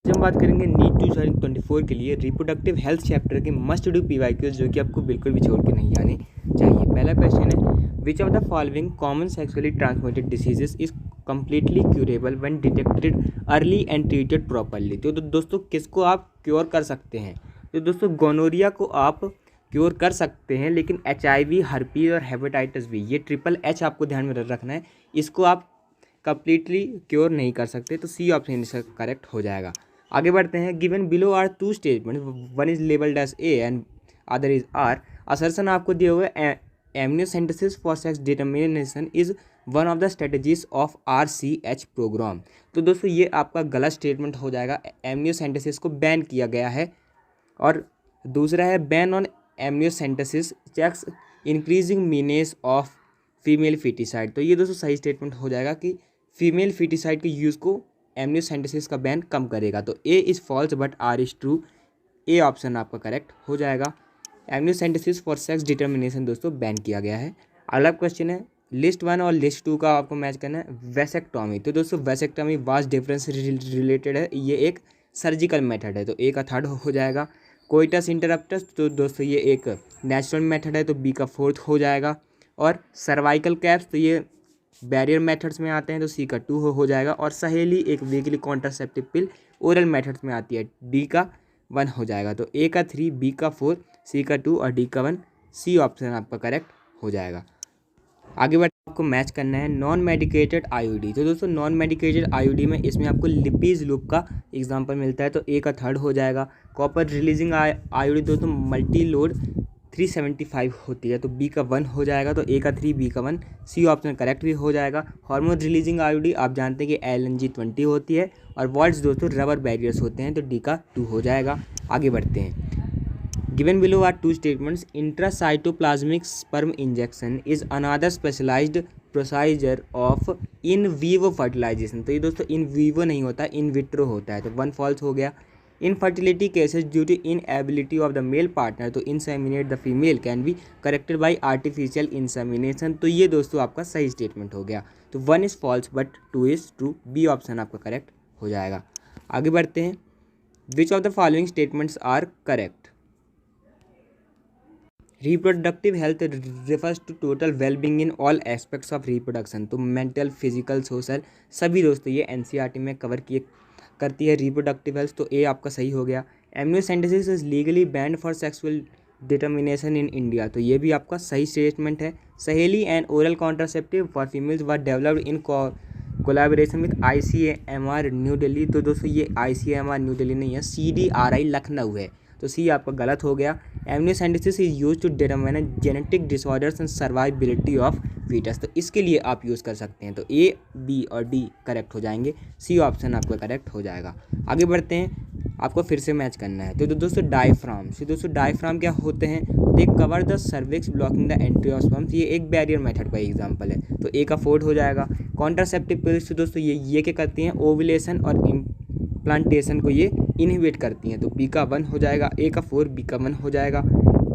आज हम बात करेंगे नीट 2024 के लिए रिप्रोडक्टिव हेल्थ चैप्टर के मस्ट डू PYQs जो कि आपको बिल्कुल भी छोड़ के नहीं आने चाहिए। पहला क्वेश्चन है, विच of the following common sexually transmitted diseases is completely curable when detected early and treated properly. तो दोस्तों किसको आप क्योर कर सकते हैं? तो दोस्तों गोनोरिया को आप क्योर कर सकते हैं, लेकिन HIV, हर्पीज और हेपेटाइटिस बी, ये ट्रिपल H आपको ध्यान में रखना है, इसको आप कम्प्लीटली क्योर नहीं कर सकते। तो सी ऑप्शन इसका करेक्ट हो जाएगा। आगे बढ़ते हैं। Given below are two statement, one is labelled as A and other is R. Assertion आपको दिए हुए amniocentesis for sex determination is one of the strategies of RCH programme. तो दोस्तों ये आपका गलत स्टेटमेंट हो जाएगा। एमनियोसेंटेसिस को बैन किया गया है। और दूसरा है, ban on amniocentesis checks increasing menace of female foeticide. तो ये दोस्तों सही स्टेटमेंट हो जाएगा कि फीमेल फीटिसाइड के यूज़ को एमनियोसेंटेसिस का बैन कम करेगा। तो A is false but R is true. A option आपका करेक्ट हो जाएगा। एमनियोसेंटेसिस फॉर सेक्स डिटर्मिनेशन दोस्तों बैन किया गया है। अगला क्वेश्चन है, लिस्ट 1 और लिस्ट 2 का आपको मैच करना है। वैसेक्टॉमी, तो दोस्तों वैसेक्टॉमी वास्ट डिफरेंस रिलेटेड है, ये एक सर्जिकल मेथड है, तो ए का थर्ड हो जाएगा। कोइटस इंटरप्टस, तो दोस्तों ये एक नेचुरल मेथड है, तो बी का फोर्थ हो जाएगा। और सर्वाइकल कैप्स, तो ये बैरियर मेथड्स में आते हैं, तो सी का 2 हो जाएगा। और सहेली एक वीकली कॉन्ट्रासेप्टिव पिल ओरल मेथड्स में आती है, डी का 1 हो जाएगा। तो ए का 3, बी का 4, सी का 2 और डी का 1। सी ऑप्शन आपका करेक्ट हो जाएगा। आगे बढ़ आपको मैच करना है नॉन मेडिकेटेड IUD। तो दोस्तों नॉन मेडिकेटेड IUD में इसमें आपको लिपीज लूप का एग्जांपल मिलता है, तो ए का थर्ड हो जाएगा। कॉपर रिलीजिंग IUD दोस्तों मल्टी लोड 375 होती है, तो बी का 1 हो जाएगा। तो ए का 3, बी का 1, सी ऑप्शन करेक्ट भी हो जाएगा। हार्मोन रिलीजिंग IUD आप जानते हैं कि LNG-20 होती है। और वॉल्ट्स दोस्तों रबर बैरियर्स होते हैं, तो डी का 2 हो जाएगा। आगे बढ़ते हैं। Given below are two statements, intracytoplasmic sperm injection is another specialised procedure of in vivo fertilisation. तो ये दोस्तों इन वीवो नहीं होता, इन विट्रो होता है, तो 1 फॉल्स हो गया। Infertility cases due to inability of the male partner to inseminate the female can be corrected by artificial insemination. तो ये दोस्तों आपका सही स्टेटमेंट हो गया। तो 1 is false but 2 is true. B option आपका करेक्ट हो जाएगा। आगे बढ़ते हैं। Which of the following statements are correct? Reproductive health refers to total wellbeing in all aspects of reproduction. तो मेंटल, फिजिकल, सोशल सभी दोस्तों ये NCERT में कवर किए करती है रिप्रोडक्टिव हेल्थ, तो ए आपका सही हो गया। Amniocentesis is legally band for sexual determination in India, तो ये भी आपका सही स्टेटमेंट है। सहेली and oral contraceptive for females were developed in collaboration with ICMR new Delhi. तो दोस्तों ये ICMR न्यू दिल्ली नहीं है, CDRI लखनऊ है, तो सी आपका गलत हो गया। Amniocentesis is use to determine genetic disorders and survivability of foetus, तो इसके लिए आप यूज़ कर सकते हैं। तो ए, बी और डी करेक्ट हो जाएंगे। सी ऑप्शन आपका करेक्ट हो जाएगा। आगे बढ़ते हैं। आपको फिर से मैच करना है। तो दोस्तों डायफ्राम, तो दोस्तों डायफ्राम क्या होते हैं? They cover the cervix blocking the entry of sperms, ये एक बैरियर मेथड का एग्जांपल है, तो ए का 4 हो जाएगा। कॉन्ट्रासेप्टिव पिल्स तो दोस्तों ये क्या करती हैं? ओव्यूलेशन और प्लांटेशन को ये इनहिबिट करती हैं, तो बी का 1 हो जाएगा। ए का 4, बी का 1 हो जाएगा।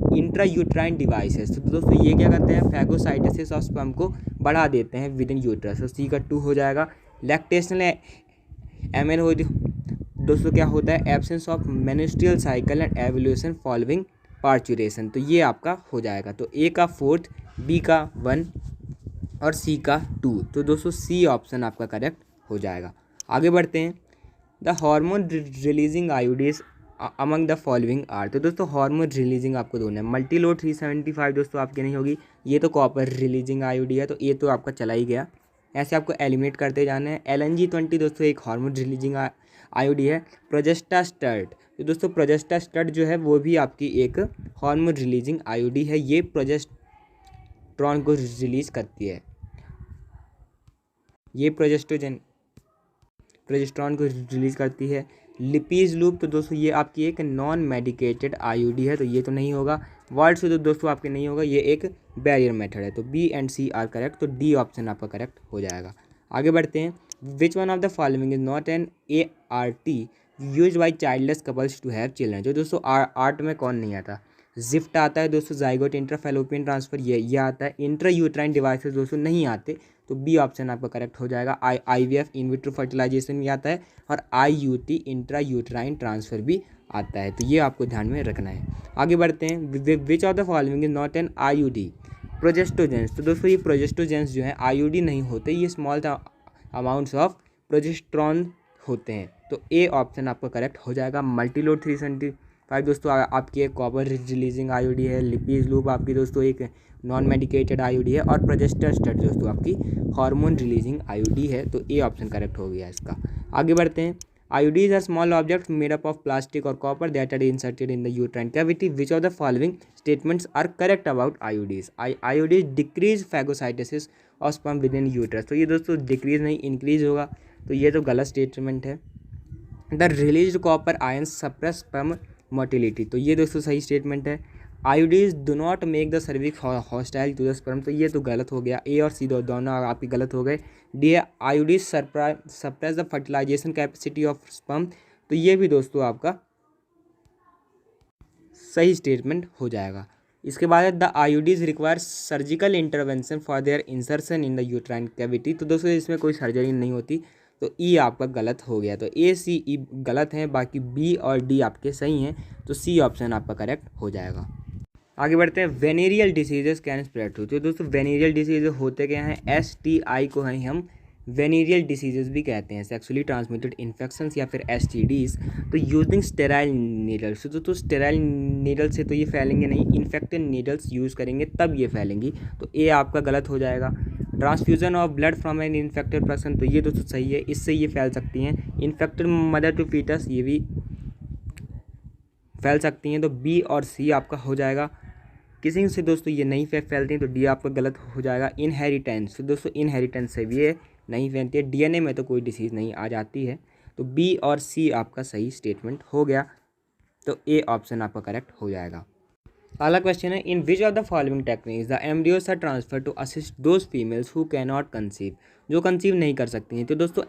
इंट्रा यूट्राइन डिवाइसेस, तो दोस्तों ये क्या करते हैं? फैगोसाइटोसिस ऑफ स्पर्म को बढ़ा देते हैं विद इन यूट्रस, तो सी का 2 हो जाएगा। लैक्टेशनल एमएन हो दोस्तों क्या होता है? Absence of menstrual cycle and involution following parturition, तो ये आपका हो जाएगा। तो ए का 4, बी का 1 और सी का 2, तो दोस्तों सी ऑप्शन आपका करेक्ट हो जाएगा। आगे बढ़ते हैं। The hormone releasing IUDs among the following are, तो दोस्तों हार्मोन रिलीजिंग आपको दोनों है। मल्टी लोड 375 दोस्तों आपकी नहीं होगी, ये तो कॉपर रिलीजिंग IUD है, तो ये तो आपका चला ही गया। ऐसे आपको एलिमिनेट करते जाना है। LNG-20 दोस्तों एक हार्मोन रिलीजिंग IUD है। प्रोजेस्टास्टेट, तो दोस्तों प्रोजेस्टास्टेट जो है वो भी आपकी एक हार्मोन रिलीजिंग IUD है, ये प्रोजेस्ट्रॉन को रिलीज करती है, ये प्रोजेस्ट्रॉन को रिलीज करती है। लिपीज लूप, तो दोस्तों ये आपकी एक नॉन मेडिकेटेड IUD है, तो ये तो नहीं होगा। वर्ड्स तो दोस्तों आपके नहीं होगा, ये एक बैरियर मेथड है, तो B and C are correct, तो डी ऑप्शन आपका करेक्ट हो जाएगा। आगे बढ़ते हैं। Which one of the following is not an ART use by childless couples to have children, जो दोस्तों आर्ट में कौन नहीं आता? जिफ्ट आता है दोस्तों, जाइगोट इंट्रा फैलोपियन ट्रांसफ़र ये आता है। इंट्रा यूट्राइन डिवाइसेस दोस्तों नहीं आते, तो बी ऑप्शन आपका करेक्ट हो जाएगा। IVF इन विट्रो फर्टिलाइजेशन भी आता है, और IUT इंट्रा यूट्राइन ट्रांसफ़र भी आता है, तो ये आपको ध्यान में रखना है। आगे बढ़ते हैं, which of the following is not N IUD? प्रोजेस्टोजेंस, तो दोस्तों ये प्रोजेस्टोजेंस जो है IUD नहीं होते, ये स्मॉल अमाउंट्स ऑफ प्रोजेस्ट्रॉन होते हैं, तो ए ऑप्शन आपका करेक्ट हो जाएगा। मल्टीलोड 375 दोस्तों आपकी एक कॉपर रिलीजिंग IUD है। लिपीज लूप आपकी दोस्तों एक नॉन मेडिकेटेड IUD है, और प्रोजेस्टर स्टड दोस्तों आपकी हार्मोन रिलीजिंग IUD है, तो ए ऑप्शन करेक्ट हो गया इसका। आगे बढ़ते हैं, IUDs are small objects made up of plastic or copper that are inserted in the uterine cavity. Which of the following statements are correct about IUDs? IUDs decrease phagocytosis of sperm within uterus. तो ये दोस्तों decrease नहीं increase होगा, तो ये तो गलत statement है। The release copper ions suppress sperm motility, तो ये दोस्तों सही स्टेटमेंट है। IUDs do not make the cervix hostile to the sperm, तो ये तो गलत हो गया। ए और सी दोनों आपके गलत हो गए। D IUDs suppress the fertilisation capacity of sperm, तो ये भी दोस्तों आपका सही स्टेटमेंट हो जाएगा। इसके बाद the IUDs require surgical intervention for their insertion in the uterine cavity, तो दोस्तों इसमें कोई सर्जरी नहीं होती, तो ई आपका गलत हो गया। तो ए सी ई गलत हैं, बाकी बी और डी आपके सही हैं, तो सी ऑप्शन आपका करेक्ट हो जाएगा। आगे बढ़ते हैं, venereal diseases can spread through, तो दोस्तों वेनेरियल डिसीज होते क्या हैं? STI को हैं हम वेनेरियल डिसीजेस भी कहते हैं, सेक्सुअली ट्रांसमिटेड इन्फेक्शंस या फिर STDs। तो यूजिंग स्टेराइल नीडल्स, तो स्टेराइल नीडल से तो ये फैलेंगे नहीं, इन्फेक्टेड नीडल्स यूज़ करेंगे तब ये फैलेंगी, तो ए आपका गलत हो जाएगा। Transfusion of blood from an infected person, तो ये दोस्तों सही है, इससे ये फैल सकती हैं। इन्फेक्टेड मदर टू फीटस, ये भी फैल सकती हैं, तो बी और सी आपका हो जाएगा। किसिंग से दोस्तों ये नहीं फैलती हैं, तो डी आपका गलत हो जाएगा। इनहेरिटेंस, तो दोस्तों इनहेरिटेंस से भी ये नहीं फैलती है। DNA में तो कोई डिसीज़ नहीं आ जाती है, तो बी और सी आपका सही स्टेटमेंट हो गया, तो ए ऑप्शन आपका करेक्ट हो जाएगा। अगला क्वेश्चन है, in which of the following techniques the embryos are transfer to assist those females who can not conceive, जो कंसीव नहीं कर सकती हैं, तो दोस्तों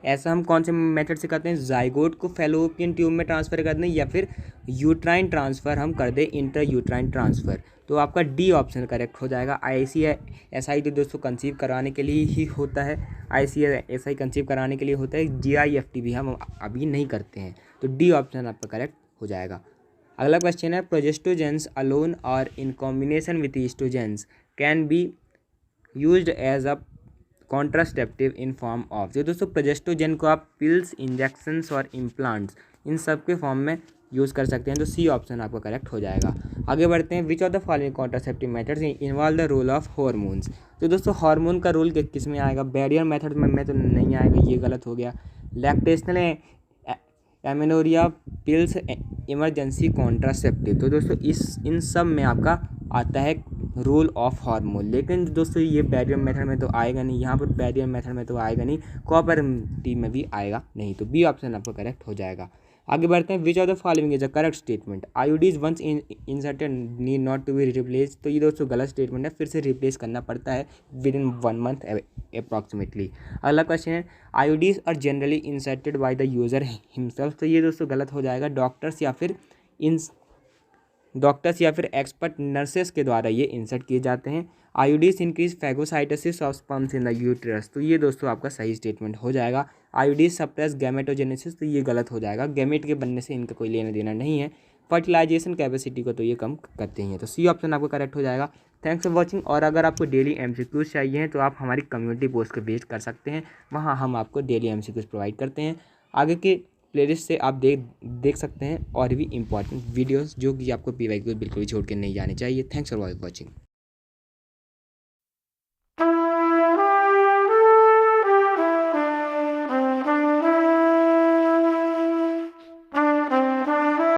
ऐसा हम कौन से मेथड से करते हैं? जाइगोट को फैलोपियन ट्यूब में ट्रांसफ़र कर दें, या फिर यूट्राइन ट्रांसफ़र हम कर दें, इंट्रा यूट्राइन ट्रांसफ़र, तो आपका डी ऑप्शन करेक्ट हो जाएगा। ICSI तो दोस्तों कंसीव कराने के लिए ही होता है, ICSI कंसीव कराने के लिए होता है, GIFT भी हम अभी नहीं करते हैं, तो डी ऑप्शन आपका करेक्ट हो जाएगा। अगला क्वेश्चन है, प्रोजेस्टोजेंस अलोन और in combination with oestrogens can be used as a contraceptive in form of, जो दोस्तों प्रोजेस्टोजेन को आप पिल्स, इंजेक्शंस और इम्प्लांट्स इन सब के फॉर्म में यूज़ कर सकते हैं, तो सी ऑप्शन आपका करेक्ट हो जाएगा। आगे बढ़ते हैं, which of the following contraceptive methods involve the role of hormones, तो दोस्तों हार्मोन का रोल किस में आएगा? बैरियर मेथड में तो नहीं आएगा, ये गलत हो गया। Lactational amenorrhoea pills emergency contraceptive, तो दोस्तों इन सब में आपका आता है रोल ऑफ हार्मोन, लेकिन दोस्तों ये बैरियर मेथड में तो आएगा नहीं, यहाँ पर बैरियर मेथड में तो आएगा नहीं, कॉपर टी में भी आएगा नहीं, तो बी ऑप्शन आपका करेक्ट हो जाएगा। आगे बढ़ते हैं, which of the following is a correct statement? IUDs once inserted need not to be replace, तो ये दोस्तों गलत स्टेटमेंट है, फिर से रिप्लेस करना पड़ता है विद इन 1 मंथ अप्रॉक्सीमेटली। अगला क्वेश्चन है, IUDs are generally inserted by the user himself, तो ये दोस्तों गलत हो जाएगा। डॉक्टर्स या फिर एक्सपर्ट नर्सेस के द्वारा ये इंसर्ट किए जाते हैं। IUDs increase phagocytosis of sperms in the uterus, तो ये दोस्तों आपका सही स्टेटमेंट हो जाएगा। IUDs सप्रेस गैमेटोजेनेसिस, तो ये गलत हो जाएगा, गैमेट के बनने से इनका कोई लेना देना नहीं है। फर्टिलाइजेशन कैपेसिटी को तो ये कम करते हैं, तो सी ऑप्शन आपको करेक्ट हो जाएगा। थैंक्स फॉर वॉचिंग, और अगर आपको डेली MCQs चाहिए हैं तो आप हमारी कम्युनिटी पोस्ट को विजिट कर सकते हैं, वहाँ हम आपको डेली MCQs प्रोवाइड करते हैं। आगे के प्लेलिस्ट से आप देख सकते हैं और भी इंपॉर्टेंट वीडियोस जो कि आपको PYQ बिल्कुल भी छोड़ के नहीं जाने चाहिए। Thanks for watching.